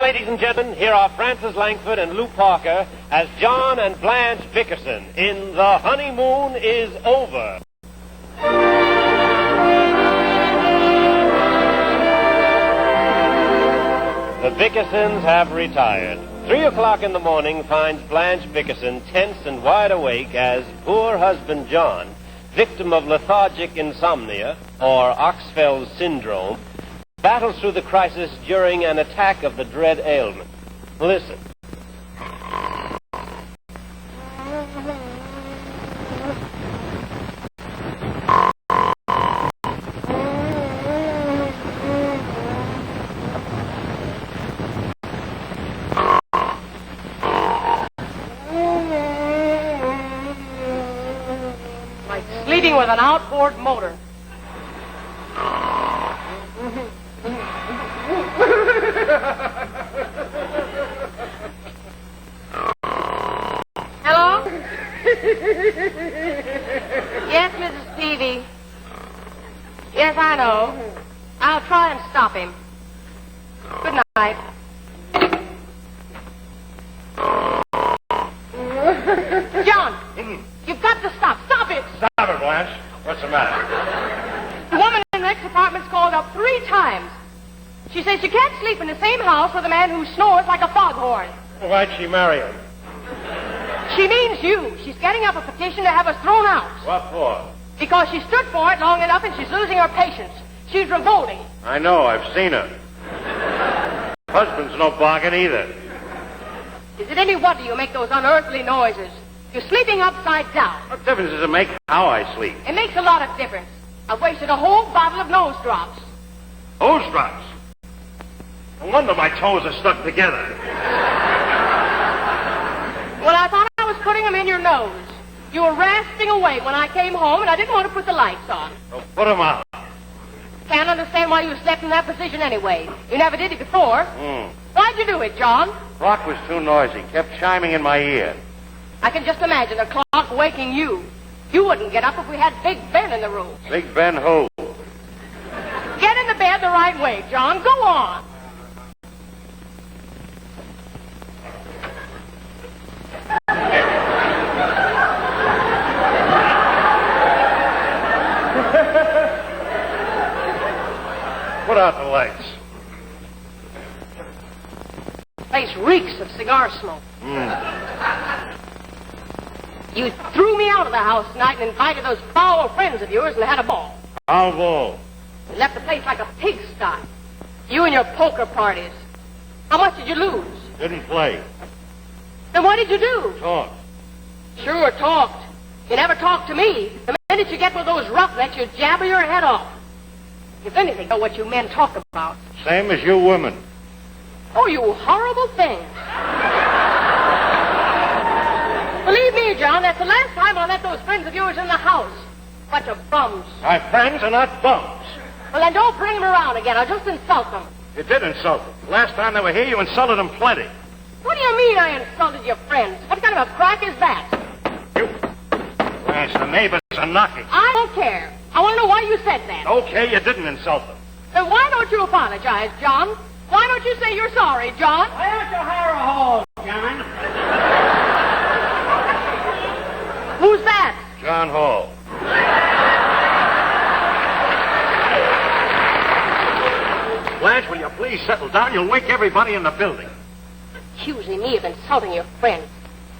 Ladies and gentlemen, here are Frances Langford and Lou Parker as John and Blanche Bickerson in The Honeymoon is Over. The Bickersons have retired. 3 o'clock in the morning finds Blanche Bickerson tense and wide awake as poor husband John, victim of lethargic insomnia, or Oxfell's syndrome, battles through the crisis during an attack of the dread ailment. Listen. Like sleeping with an outboard motor. Hello? Yes, Mrs. Peavy. Yes, I know. I'll try and stop him. Good night. John, you've got to stop. Stop it. Stop it, Blanche. What's the matter? The woman in the next apartment's called up 3 times. She says she can't sleep in the same house with a man who snores like a foghorn. Why'd she marry him? She means you. She's getting up a petition to have us thrown out. What for? Because she stood for it long enough and she's losing her patience. She's revolting. I know. I've seen her. Husband's no bargain either. Is it any wonder you make those unearthly noises? You're sleeping upside down. What difference does it make how I sleep? It makes a lot of difference. I've wasted a whole bottle of nose drops. Hose drops. No wonder my toes are stuck together. Well, I thought I was putting them in your nose. You were rasping away when I came home, and I didn't want to put the lights on. So put them out. Can't understand why you slept in that position anyway. You never did it before. Why'd you do it, John? Clock was too noisy. Kept chiming in my ear. I can just imagine the clock waking you. You wouldn't get up if we had Big Ben in the room. Big Ben who? Get in the bed the right way, John. Go on. Put out the lights. The place reeks of cigar smoke. You threw me out of the house tonight and invited those foul friends of yours and had a ball. How ball? You left the place like a pigsty. You and your poker parties. How much did you lose? Didn't play. Then what did you do? Talk. Sure, talked. You never talked to me. The minute you get with those roughnecks, you jabber your head off. If anything, know what you men talk about. Same as you women. Oh, you horrible thing. Believe me, John, that's the last time I'll let those friends of yours in the house. Bunch of bums. My friends are not bums. Well, then don't bring them around again. I'll just insult them. You did insult them. Last time they were here, you insulted them plenty. What do you mean I insulted your friends? What kind of a crack is that? You... Blanche, the neighbors are knocking. I don't care. I want to know why you said that. Okay, you didn't insult them. Then why don't you apologize, John? Why don't you say you're sorry, John? Why don't you hire a hall, John? Who's that? John Hall. Blanche, will you please settle down? You'll wake everybody in the building. Accusing me of insulting your friends.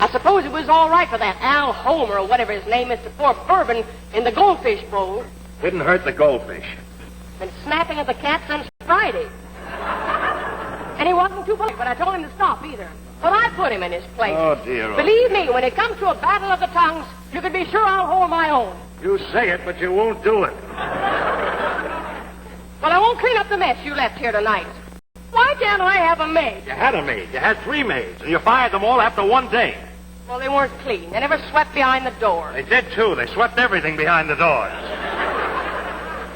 I suppose it was all right for that Al Homer or whatever his name is to pour bourbon in the goldfish bowl. Didn't hurt the goldfish. Been snapping at the cat since Friday. And he wasn't too polite when I told him to stop either. But I put him in his place. Oh, dear. Believe me, when it comes to a battle of the tongues, you can be sure I'll hold my own. You say it, but you won't do it. Well, I won't clean up the mess you left here tonight. Why can't I have a maid? You had a maid. You had 3 maids, and you fired them all after 1 day. Well, they weren't clean. They never swept behind the door. They did, too. They swept everything behind the doors.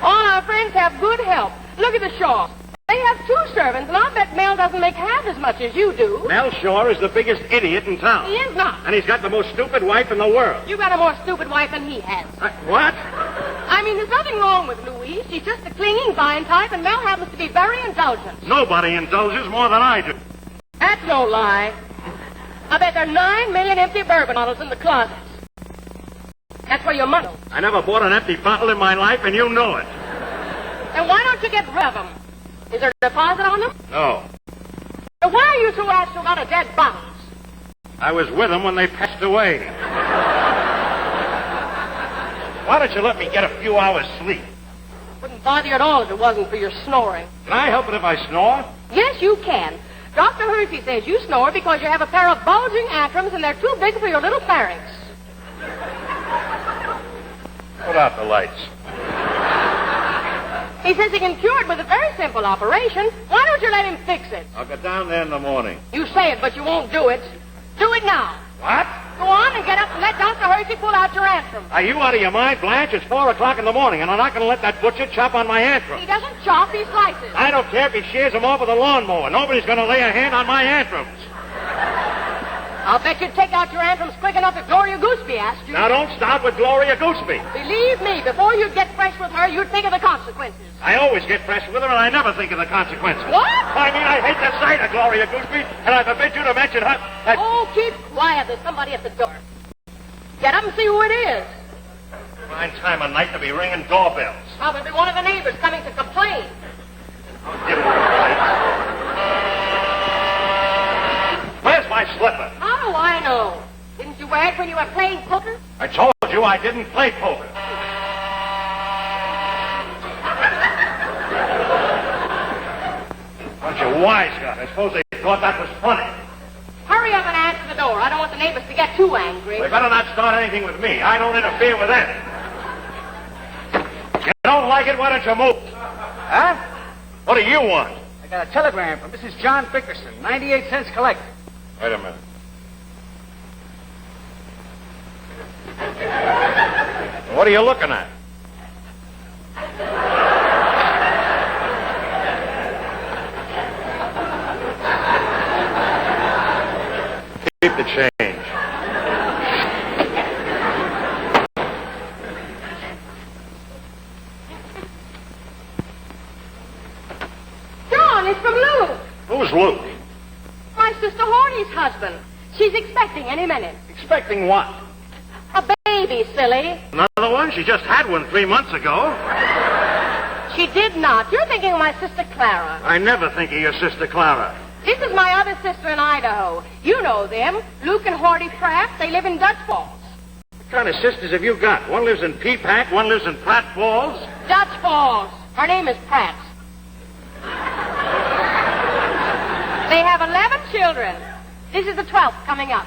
All our friends have good help. Look at the Shaws. They have 2 servants, and I'll bet Mel doesn't make half as much as you do. Mel Shaw is the biggest idiot in town. He is not. And he's got the most stupid wife in the world. You got a more stupid wife than he has. What? I mean, there's nothing wrong with Louise. She's just a clinging, vine type, and Mel happens to be very indulgent. Nobody indulges more than I do. That's no lie. I bet there are 9 million empty bourbon bottles in the closets. That's where your money. I never bought an empty bottle in my life, and you know it. Then why don't you get rid of them? Is there a deposit on them? No. Then why are you so asked to a lot of dead bottles? I was with them when they passed away. Why don't you let me get a few hours sleep? Wouldn't bother you at all if it wasn't for your snoring. Can I help it if I snore? Yes, you can. Dr. Hershey says you snore because you have a pair of bulging antrums and they're too big for your little pharynx. Put out the lights. He says he can cure it with a very simple operation. Why don't you let him fix it? I'll go down there in the morning. You say it, but you won't do it. Do it now. What? Go on and get up and let Dr. Hershey pull out your antrum. Are you out of your mind, Blanche? It's 4 o'clock in the morning, and I'm not going to let that butcher chop on my antrum. He doesn't chop, he slices. I don't care if he shears them off with a lawnmower. Nobody's going to lay a hand on my antrums. I'll bet you'd take out your antrums quick enough if Gloria Gooseby asked you. Now, don't start with Gloria Gooseby. Believe me, before you'd get fresh with her, you'd think of the consequences. I always get fresh with her, and I never think of the consequences. What? I mean, I hate the sight of Gloria Gooseby, and I forbid you to mention her. Oh, keep quiet. There's somebody at the door. Get up and see who it is. Fine time of night to be ringing doorbells. Probably one of the neighbors coming to complain. Give her a light. Where's my slipper? How do I know? Didn't you wear it when you were playing poker? I told you I didn't play poker. Bunch of wise guys. I suppose they thought that was funny. Hurry up and answer the door. I don't want the neighbors to get too angry. They better not start anything with me. I don't interfere with them. You don't like it? Why don't you move? Huh? What do you want? I got a telegram from Mrs. John Bickerson. 98 cents collected. Wait a minute. What are you looking at? Keep the change. John, it's from Luke. Who's Luke? My sister Horny's husband. She's expecting any minute. Expecting what? A baby, silly. Another one? She just had one 3 months ago. She did not. You're thinking of my sister Clara. I never think of your sister Clara. This is my other sister in Idaho. You know them. Luke and Horty Pratt. They live in Dutch Falls. What kind of sisters have you got? One lives in Peapack, one lives in Pratt Falls. Dutch Falls. Her name is Pratt. They have 11 children. This is the 12th coming up.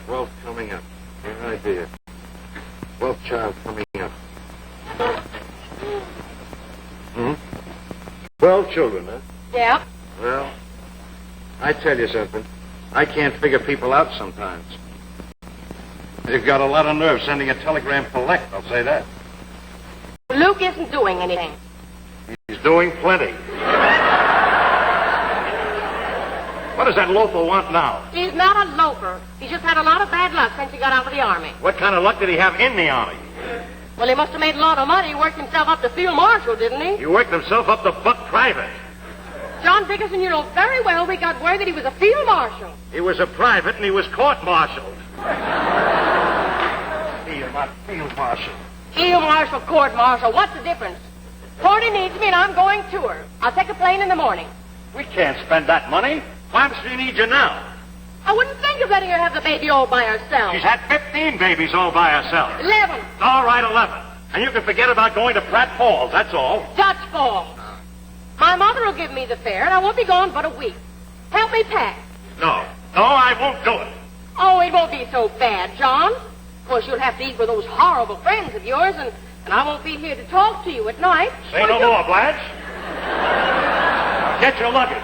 12th coming up. Good idea. 12th child coming up. 12 children, huh? Yep. Well, I tell you something. I can't figure people out sometimes. They've got a lot of nerve sending a telegram collect, I'll say that. Luke isn't doing anything. He's doing plenty. What does that loafer want now? He's not a loafer. He's just had a lot of bad luck since he got out of the Army. What kind of luck did he have in the Army? Well, he must have made a lot of money. He worked himself up to field marshal, didn't he? He worked himself up to buck private. John Bickerson, you know very well we got word that he was a field marshal. He was a private and he was court-martialed. Field marshal. Field marshal, court marshal, what's the difference? Cordy needs me and I'm going to her. I'll take a plane in the morning. We can't spend that money. Why does she need you now? I wouldn't think of letting her have the baby all by herself. She's had 15 babies all by herself. 11. All right, 11. And you can forget about going to Pratt Falls, that's all. Dutch Falls. My mother will give me the fare and I won't be gone but a week. Help me pack. No, I won't do it. Oh, it won't be so bad, John. Of course, you'll have to eat with those horrible friends of yours, and I won't be here to talk to you at night. Say no more, Blanche. Get your luggage.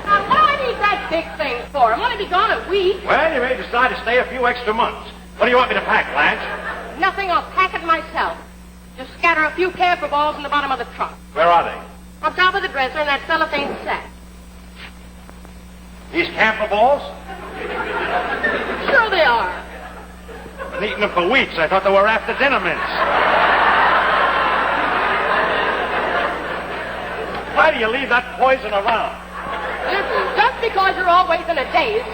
Now, what do I need that big thing for? I'm going to be gone a week. Well, you may decide to stay a few extra months. What do you want me to pack, Blanche? Nothing, I'll pack it myself. Just scatter a few camphor balls in the bottom of the trunk. Where are they? On top of the dresser in that cellophane sack. These camphor balls? Sure they are. Been eating them for weeks. I thought they were after dinner mints. Why do you leave that poison around? Listen, just because you're always in a daze.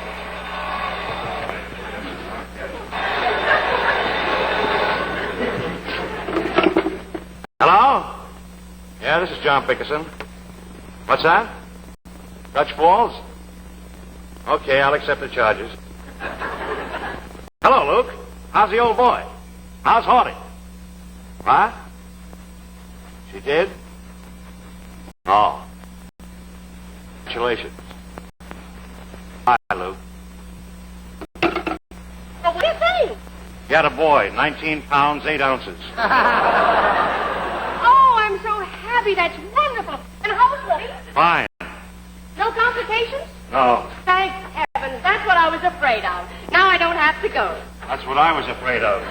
Hello? Yeah, this is John Bickerson. What's that? Dutch Falls? Okay, I'll accept the charges. Hello, Luke. How's the old boy? How's Horty? What? She did? Oh. Congratulations. Hi, Luke. Well, what do you think? You had a boy, 19 pounds, 8 ounces. Oh, I'm so happy. That's wonderful. And how's Horty? Fine. No complications? No, Thank heavens. That's what I was afraid of. Now I don't have to go. that's what I was afraid of.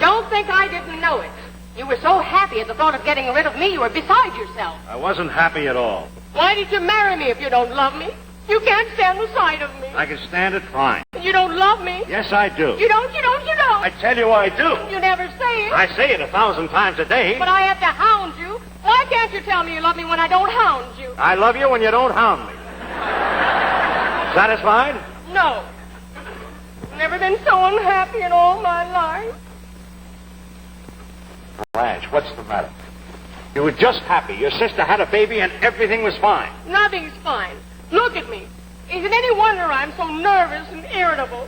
Don't think I didn't know it. You were so happy at the thought of getting rid of me, you were beside yourself. I wasn't happy at all. Why did you marry me if you don't love me? You can't stand the sight of me. I can stand it fine. You don't love me. Yes, I do. You don't. I tell you I do. You never say it. I say it 1,000 times a day. But I have to hound you. Why can't you tell me you love me when I don't hound you? I love you when you don't hound me. Satisfied? No. I've never been so unhappy in all my life. Blanche, what's the matter? You were just happy. Your sister had a baby and everything was fine. Nothing's fine. Look at me. Is it any wonder I'm so nervous and irritable?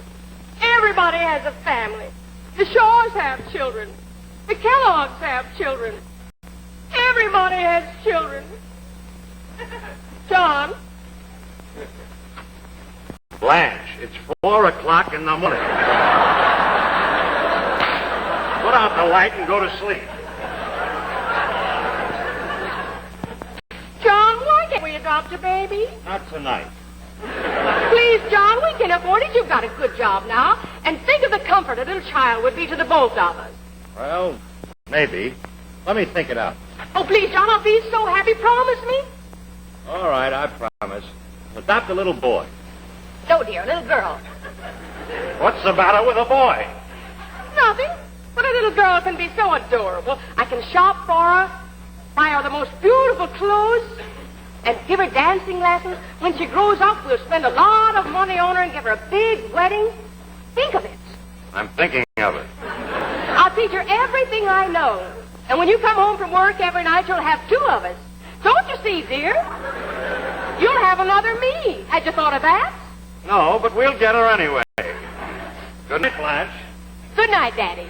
Everybody has a family. The Shaws have children. The Kellogg's have children. Everybody has children. John, Blanche, it's 4 o'clock in the morning. Put out the light and go to sleep. John, why can't we adopt a baby? Not tonight. Please, John, we can afford it. You've got a good job now. And think of the comfort a little child would be to the both of us. Well, maybe. Let me think it out. Oh, please, John, I'll be so happy. Promise me. All right, I promise. Adopt a little boy. No, dear, a little girl. What's the matter with a boy? Nothing. But a little girl can be so adorable. I can shop for her, buy her the most beautiful clothes, and give her dancing lessons. When she grows up, we'll spend a lot of money on her and give her a big wedding. Think of it. I'm thinking of it. I'll teach her everything I know. And when you come home from work every night, you'll have 2 of us. Don't you see, dear? You'll have another me. Had you thought of that? No, but we'll get her anyway. Good night, Blanche. Good night, Daddy.